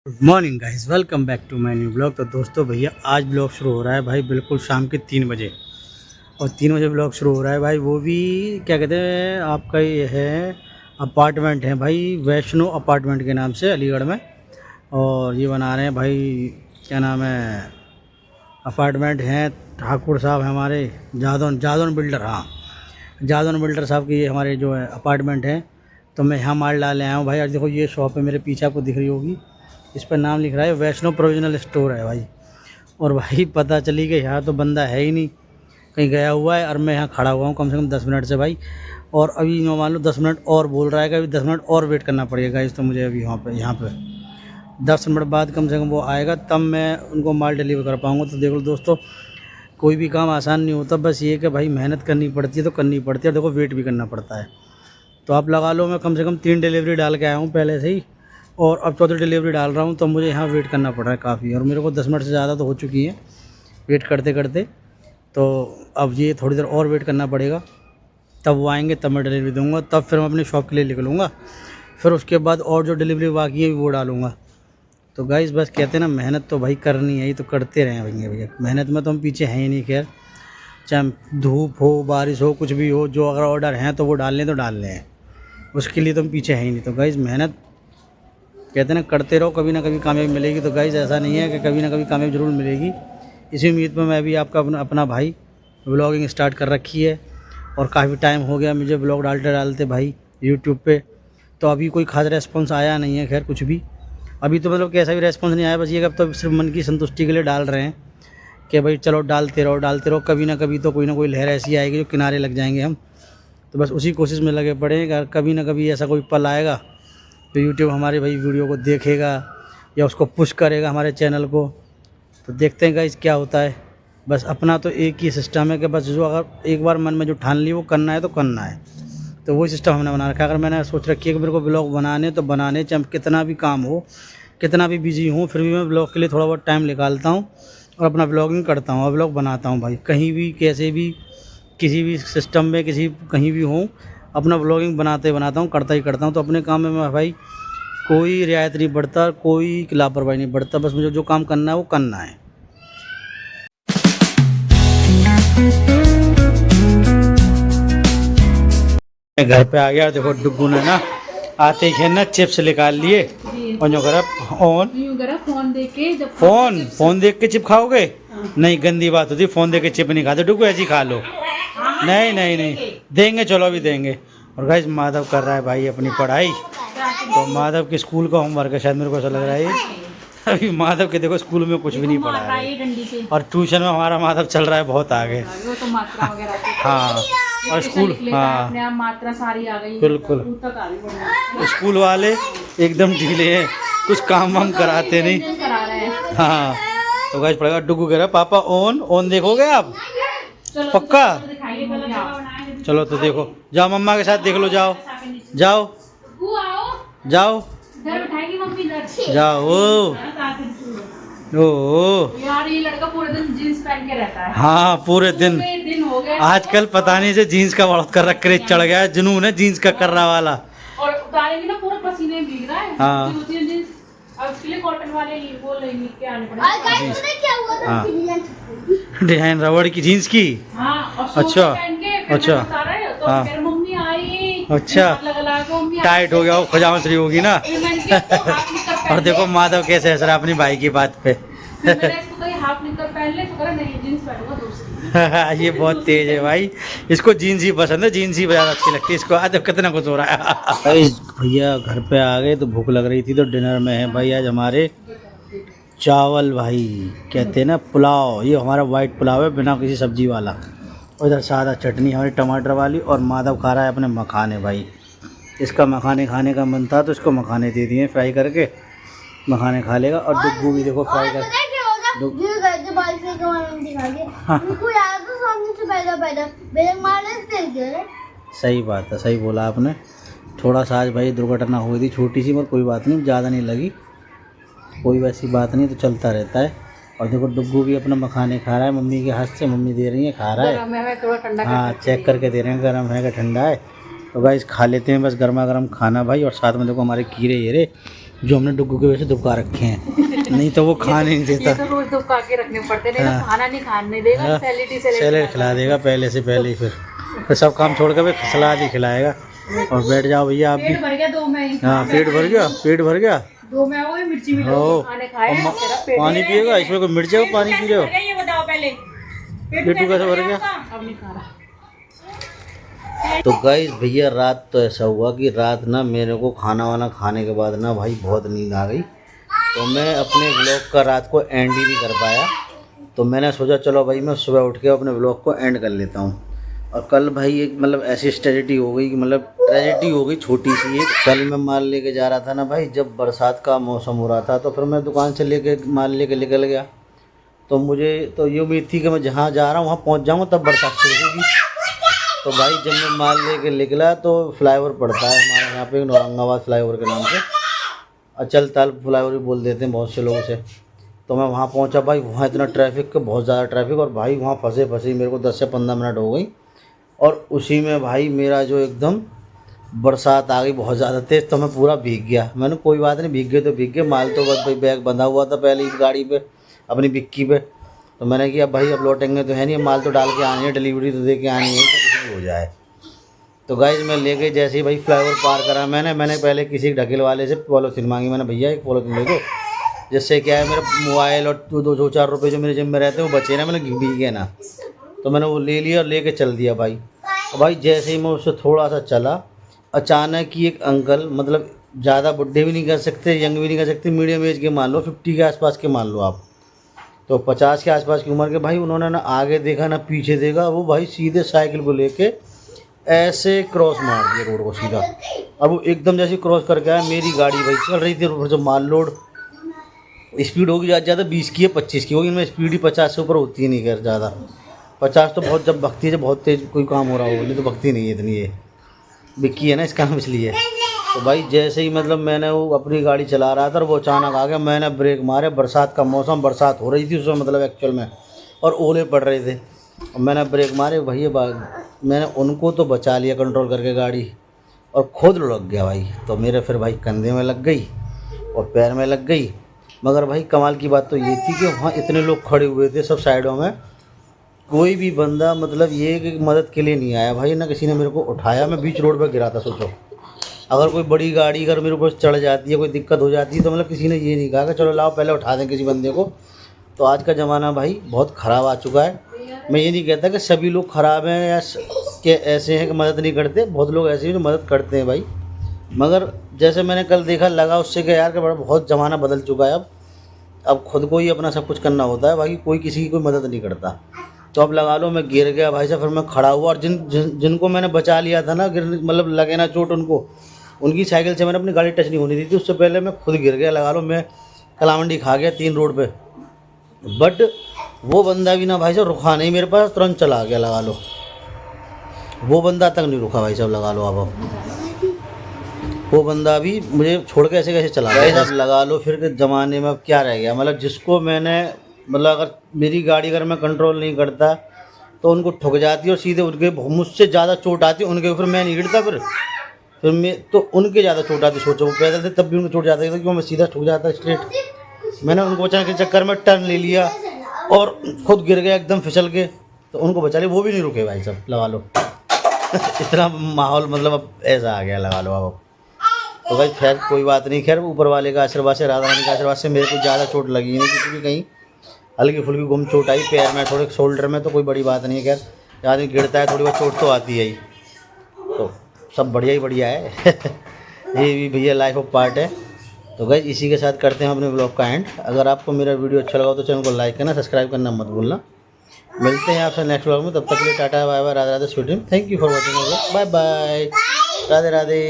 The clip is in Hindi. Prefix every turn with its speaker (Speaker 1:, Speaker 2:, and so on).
Speaker 1: Good morning guys, welcome back to my new blog. तो दोस्तों भैया आज ब्लॉग शुरू हो रहा है भाई बिल्कुल शाम के 3 बजे। और 3 बजे ब्लॉग शुरू हो रहा है भाई, वो भी क्या कहते हैं आपका ये है अपार्टमेंट है भाई, वैष्णो अपार्टमेंट के नाम से अलीगढ़ में। और ये बना रहे हैं भाई, क्या नाम है, अपार्टमेंट हैं ठाकुर साहब हमारे जादौन बिल्डर। हाँ, जादौन बिल्डर साहब की ये हमारे जो है अपार्टमेंट है। तो मैं यहाँ माल डालने आया हूँ भाई। और देखो ये शॉप है मेरे पीछे, आपको दिख रही होगी, इस पर नाम लिख रहा है वैष्णो प्रोविजनल स्टोर है भाई। और भाई पता चली कि यहाँ तो बंदा है ही नहीं, कहीं गया हुआ है। और मैं यहाँ खड़ा हुआ हूँ कम से कम 10 मिनट से भाई। और अभी नो मान लो 10 मिनट और बोल रहा है कि अभी 10 मिनट और वेट करना पड़ेगा इस, तो मुझे अभी यहाँ पे 10 मिनट बाद कम से कम वो आएगा, तब मैं उनको माल डिलीवर कर पाऊँगा। तो देख लो दोस्तों, कोई भी काम आसान नहीं होता, बस ये कि भाई मेहनत करनी पड़ती है तो करनी पड़ती है। देखो वेट भी करना पड़ता है। तो आप लगा लो मैं कम से कम 3 डिलीवरी डाल के आया हूँ पहले से ही, और अब 4थी डिलीवरी डाल रहा हूँ। तो मुझे यहाँ वेट करना पड़ रहा है काफ़ी, और मेरे को 10 मिनट से ज़्यादा तो हो चुकी है वेट करते करते। तो अब ये थोड़ी देर और वेट करना पड़ेगा, तब वो आएंगे, तब मैं डिलीवरी दूँगा, तब फिर मैं अपनी शॉप के लिए निकलूँगा। फिर उसके बाद और जो डिलीवरी बाकी है वो डालूँगा। तो गाइस बस कहते हैं ना, मेहनत तो भाई करनी है, ये तो करते रहें भैया। मेहनत में तो हम पीछे हैं ही नहीं। खैर चाहे धूप हो बारिश हो कुछ भी हो, जो अगर ऑर्डर हैं तो वो डालने तो डालने हैं, उसके लिए तो हम पीछे हैं ही नहीं। तो गाइस मेहनत कहते हैं ना करते रहो, कभी ना कभी कामयाबी मिलेगी। तो गाइस ऐसा नहीं है कि कभी ना कभी कामयाबी ज़रूर मिलेगी। इसी उम्मीद पर मैं भी आपका अपना भाई व्लॉगिंग स्टार्ट कर रखी है। और काफ़ी टाइम हो गया मुझे व्लॉग डालते डालते भाई यूट्यूब पे। तो अभी कोई खास रेस्पॉन्स आया नहीं है, खैर कुछ भी अभी तो मतलब कैसा भी रेस्पॉन्स नहीं आया। बस ये कि अब तो सिर्फ मन की संतुष्टि के लिए डाल रहे हैं कि भाई चलो डालते रहो, कभी ना कभी तो कोई ना कोई लहर ऐसी आएगी जो किनारे लग जाएंगे हम। तो बस उसी कोशिश में लगे पड़े हैं कि कभी ना कभी ऐसा कोई पल आएगा तो यूट्यूब हमारे भाई वीडियो को देखेगा या उसको पुश करेगा हमारे चैनल को। तो देखते हैं गाइस क्या होता है। बस अपना तो एक ही सिस्टम है कि बस जो अगर एक बार मन में जो ठान ली वो करना है तो करना है। तो वही सिस्टम हमने बना रखा है। अगर मैंने सोच रखी है कि मेरे को ब्लॉग बनाने तो बनाने, चाहे कितना भी काम हो, कितना भी बिजी हूँ, फिर भी मैं ब्लॉग के लिए थोड़ा बहुत टाइम निकालता हूँ और अपना ब्लॉगिंग करता हूँ और ब्लॉग बनाता हूँ भाई। कहीं भी कैसे भी किसी भी सिस्टम में कहीं भी हूँ, अपना ब्लॉगिंग बनाता हूँ, करता ही करता हूँ। तो अपने काम में मैं भाई कोई रियायत नहीं बरतता, कोई लापरवाही नहीं बरतता। बस मुझे जो काम करना है वो करना है। मैं घर पे आ गया, देखो डुग्गू ने ना आते ही ना चिप्स निकाल लिए और जो करा फोन देख के चिप खाओगे? नहीं, गंदी बात होती, फोन देख के चिप नहीं खाते डुग्गू, ऐसी ही खा लो। नहीं देंगे, चलो अभी देंगे। और गाइस माधव कर रहा है भाई अपनी पढ़ाई। तो माधव के स्कूल का होमवर्क है शायद, मेरे को ऐसा लग रहा है। अभी माधव के देखो स्कूल में कुछ भी नहीं पढ़ा है, और ट्यूशन में हमारा माधव चल रहा है बहुत आगे। हाँ, और स्कूल, हाँ
Speaker 2: मात्रा सारी आ गई,
Speaker 1: बिल्कुल। स्कूल वाले एकदम ढीले हैं, कुछ काम वाम कराते नहीं। हाँ, तो गाइस पड़ेगा। डुग्गू कह रहा है पापा ऑन देखोगे आप? पक्का? चलो तो देखो, जाओ मम्मा के साथ देख लो, जाओ जाओ जाओ जाओ। ओ
Speaker 2: यार ये लड़का पूरे दिन जींस पहन के रहता है।
Speaker 1: हाँ पूरे दिन
Speaker 2: हो गया।
Speaker 1: आजकल पता नहीं से जीन्स का बहुत कर रख क्रेज चढ़ गया है, जुनून है जीन्स का कर्रा वाला।
Speaker 2: और उतारेंगे ना पूरा पसीने भीग रहा है।
Speaker 1: हाँ,
Speaker 2: जींस अब इसके लिए कॉटन वाले वो लेके आने पड़ेंगे।
Speaker 1: डिजाइन रबड़ की जीन्स की।
Speaker 2: हाँ,
Speaker 1: अच्छा अच्छा,
Speaker 2: तो
Speaker 1: हाँ
Speaker 2: मम्मी आई,
Speaker 1: अच्छा, टाइट हो गया वो, खुजामसरी होगी ना। और देखो माधव कैसे हंस रहा अपनी भाई की बात पे।
Speaker 2: हाफ निकर पहन ले, तो नहीं जींस पहनूंगा दूसरी।
Speaker 1: ये बहुत तेज है भाई, इसको जीन्स ही पसंद है, जीन्स ही ज़्यादा अच्छी लगती है इसको। आज कितना कुछ हो रहा है। भैया घर पे आ गए तो भूख लग रही थी, तो डिनर में है भाई आज हमारे चावल भाई, कहते हैं ना पुलाव। ये हमारा वाइट पुलाव है बिना किसी सब्जी वाला, और इधर सादा चटनी हमारी टमाटर वाली। और माधव खा रहा है अपने मखाने भाई, इसका मखाने खाने का मन था तो इसको मखाने दे दिए फ्राई करके, मखाने खा लेगा। और डुग्गू भी देखो फ्राई कर। सही बात है, सही बोला आपने। थोड़ा सा आज भाई दुर्घटना हुई थी छोटी सी, पर कोई बात नहीं, ज़्यादा नहीं लगी, कोई वैसी बात नहीं, तो चलता रहता है। और देखो डुग्गू भी अपना मखाने खा रहा है मम्मी के हाथ से, मम्मी दे रही है, खा रहा है। हाँ, चेक करके दे रहे हैं गर्म है कि ठंडा है। तो गाइस खा लेते हैं बस गर्मा गर्म खाना भाई। और साथ में देखो हमारे खीरे, ये रे जो हमने डुग्गू की वजह से दुबका रखे हैं, नहीं तो वो खा नहीं
Speaker 2: ये
Speaker 1: देता।
Speaker 2: तो रोज दुबका के रखने पड़ते नहीं
Speaker 1: हाँ।
Speaker 2: तो खाना नहीं खाने देगा,
Speaker 1: हाँ।
Speaker 2: सैलेड
Speaker 1: सैलेड खिला देगा पहले से पहले ही, फिर सब काम छोड़ कर फिर सलाद ही खिलाएगा। और बैठ जाओ भैया आप भी।
Speaker 2: पेट भर गया 2 में ही।
Speaker 1: हाँ पेट भर गया, पेट भर गया।
Speaker 2: 2 में वो मिर्ची मिला
Speaker 1: ओ,
Speaker 2: खाने खाए
Speaker 1: और
Speaker 2: तेरा पेट
Speaker 1: पानी पिएगा इसमें कोई मिर्च है, पानी पी रहे हो?
Speaker 2: ये बताओ पहले
Speaker 1: पेटू कैसे भर गया?
Speaker 2: अब नहीं खा रहा।
Speaker 1: तो गाइस भैया रात तो ऐसा हुआ कि रात ना मेरे को खाना वाना खाने के बाद ना भाई बहुत नींद आ गई, तो मैं अपने व्लॉग का रात को एंड ही नहीं कर पाया। तो मैंने सोचा चलो भाई मैं सुबह उठ के अपने व्लॉग को एंड कर लेता हूँ। और कल भाई एक मतलब ऐसी ट्रेजेडी हो गई कि मतलब ट्रेजेडी हो गई छोटी सी एक। कल मैं माल लेके जा रहा था ना भाई, जब बरसात का मौसम हो रहा था, तो फिर मैं दुकान से लेके माल लेके निकल गया। तो मुझे तो ये उम्मीद थी कि मैं जहाँ जा रहा हूँ वहाँ पहुँच जाऊँगा तब बरसात शुरू होगी। तो भाई जब मैं माल लेके निकला तो फ्लाईओवर पड़ता है हमारे यहाँ पे, औरंगाबाद फ्लाईओवर के नाम से, अचल ताल फ्लाईओवर भी बोल देते हैं बहुत से लोगों से। तो मैं वहाँ पहुँचा भाई, वहाँ इतना ट्रैफिक का बहुत ज़्यादा ट्रैफिक, और भाई वहाँ फंसे मेरे को 10 से 15 मिनट हो गई। और उसी में भाई मेरा जो एकदम बरसात आ गई बहुत ज़्यादा तेज़, तो मैं पूरा भीग गया। मैंने कोई बात नहीं, भीग गए तो भीग गए, माल तो बस भाई बैग बंधा हुआ था पहले ही गाड़ी पे अपनी बिक्की पे। तो मैंने किया भाई अब लौटेंगे तो है नहीं, माल तो डाल के आनी है, डिलीवरी तो दे के आनी है, तो कुछ भी हो जाए। तो गाइज मैं ले गई, जैसे ही भाई फ्लाईओवर पार करा मैंने पहले किसी ढकेल वाले से पॉलीथीन मांगी। मैंने भैया एक पॉलीथीन ले दो, जिससे क्या है मेरा मोबाइल और 2-4 रुपये जो मेरे जेब में रहते हैं वो बचे ना, मैंने भीगे ना। तो मैंने वो ले लिया और लेके चल दिया भाई। और भाई जैसे ही मैं उससे थोड़ा सा चला, अचानक ही एक अंकल, मतलब ज़्यादा बुढ़े भी नहीं कर सकते, यंग भी नहीं कर सकते, मीडियम एज के मान लो, 50 के आसपास के मान लो आप, तो 50 के आसपास की उम्र के भाई। उन्होंने ना आगे देखा ना पीछे देखा, वो भाई सीधे साइकिल को लेके ऐसे क्रॉस मार दिया रोड को सीधा। अब वो एकदम जैसे क्रॉस करके आया, मेरी गाड़ी भाई चल रही थी, ऊपर से माल लोड, स्पीड होगी ज़्यादा 20 की है 25 की होगी, इनमें स्पीड ही 50 से ऊपर होती ही नहीं खैर ज़्यादा। 50 तो बहुत, जब भगती है जब बहुत तेज़ कोई काम हो रहा हो, नहीं तो भगती नहीं है इतनी, ये बिक्की है ना इसका नाम इसलिए। तो भाई जैसे ही मतलब मैंने वो अपनी गाड़ी चला रहा था और वो अचानक आ गया, मैंने ब्रेक मारे। बरसात का मौसम, बरसात हो रही थी उसमें मतलब एक्चुअल में, और ओले पड़ रहे थे, और मैंने ब्रेक मारे भैया, मैंने उनको तो बचा लिया कंट्रोल करके गाड़ी, और खुद लुढ़क गया भाई। तो मेरे फिर भाई कंधे में लग गई और पैर में लग गई। मगर भाई कमाल की बात तो ये थी कि वहाँ इतने लोग खड़े हुए थे सब साइडों में, कोई भी बंदा मतलब ये कि मदद के लिए नहीं आया भाई, ना किसी ने मेरे को उठाया। मैं बीच रोड पर गिरा था, सोचो अगर कोई बड़ी गाड़ी अगर मेरे ऊपर चढ़ जाती है, कोई दिक्कत हो जाती है, तो मतलब किसी ने ये नहीं कहा कि चलो लाओ पहले उठा दें किसी बंदे को। तो आज का ज़माना भाई बहुत ख़राब आ चुका है। मैं ये नहीं कहता कि सभी लोग ख़राब हैं या कि ऐसे हैं कि मदद नहीं करते, बहुत लोग ऐसे हैं जो मदद करते हैं भाई। मगर जैसे मैंने कल देखा, लगा उससे कि यार कि बहुत ज़माना बदल चुका है, अब खुद को ही अपना सब कुछ करना होता है, बाकी कोई किसी की कोई मदद नहीं करता। तो अब लगा लो मैं गिर गया भाई साहब, फिर मैं खड़ा हुआ, और जिनको मैंने बचा लिया था ना, गिर मतलब लगे ना चोट उनको, उनकी साइकिल से मैंने अपनी गाड़ी टच नहीं होनी दी थी, उससे पहले मैं खुद गिर गया। लगा लो मैं कलामंडी खा गया 3 रोड पे। बट वो बंदा भी ना भाई साहब रुका नहीं मेरे पास, तुरंत चला गया। लगा लो वो बंदा तक नहीं रुका भाई साहब, लगा लो अब वो बंदा भी मुझे छोड़ के ऐसे कैसे चला गया। लगा लो फिर के ज़माने में अब क्या रह गया, मतलब जिसको मैंने मतलब अगर मेरी गाड़ी अगर मैं कंट्रोल नहीं करता तो उनको ठुक जाती और सीधे उनके मुझसे ज़्यादा चोट आती उनके ऊपर, मैं नहीं गिरता फिर मैं तो उनके ज़्यादा चोट आती। सोचो वो पैदल थे तब भी उनको चोट जाता था, क्यों मैं सीधा ठुक जाता स्ट्रेट। मैंने उनको बचाने के चक्कर में टर्न ले लिया और खुद गिर गया एकदम फिसल के, तो उनको बचा लिया, वो भी नहीं रुके भाई साहब। लगा लो इतना माहौल मतलब अब ऐसा आ गया, लगा लो अब। तो भाई खैर कोई बात नहीं, खैर ऊपर वाले का आशीर्वाद से, राधा रानी का आशीर्वाद से मेरे को ज़्यादा चोट लगी नहीं, किसी भी कहीं हल्की फुल्की गुम चोट आई पैर में, थोड़े शोल्डर में, तो कोई बड़ी बात नहीं है। खैर आदमी गिरता है थोड़ी बहुत चोट तो आती है ही, तो सब बढ़िया ही बढ़िया है ये भी भैया लाइफ ऑफ पार्ट है। तो गाइस इसी के साथ करते हैं अपने ब्लॉग का एंड। अगर आपको मेरा वीडियो अच्छा लगा तो चैनल को लाइक करना, सब्सक्राइब करना मत भूलना। मिलते हैं आपसे नेक्स्ट ब्लॉग में, तब तक के लिए tata bye bye, Radhe Radhe, sweet dream. Thank you for watching, bye bye, Radhe Radhe.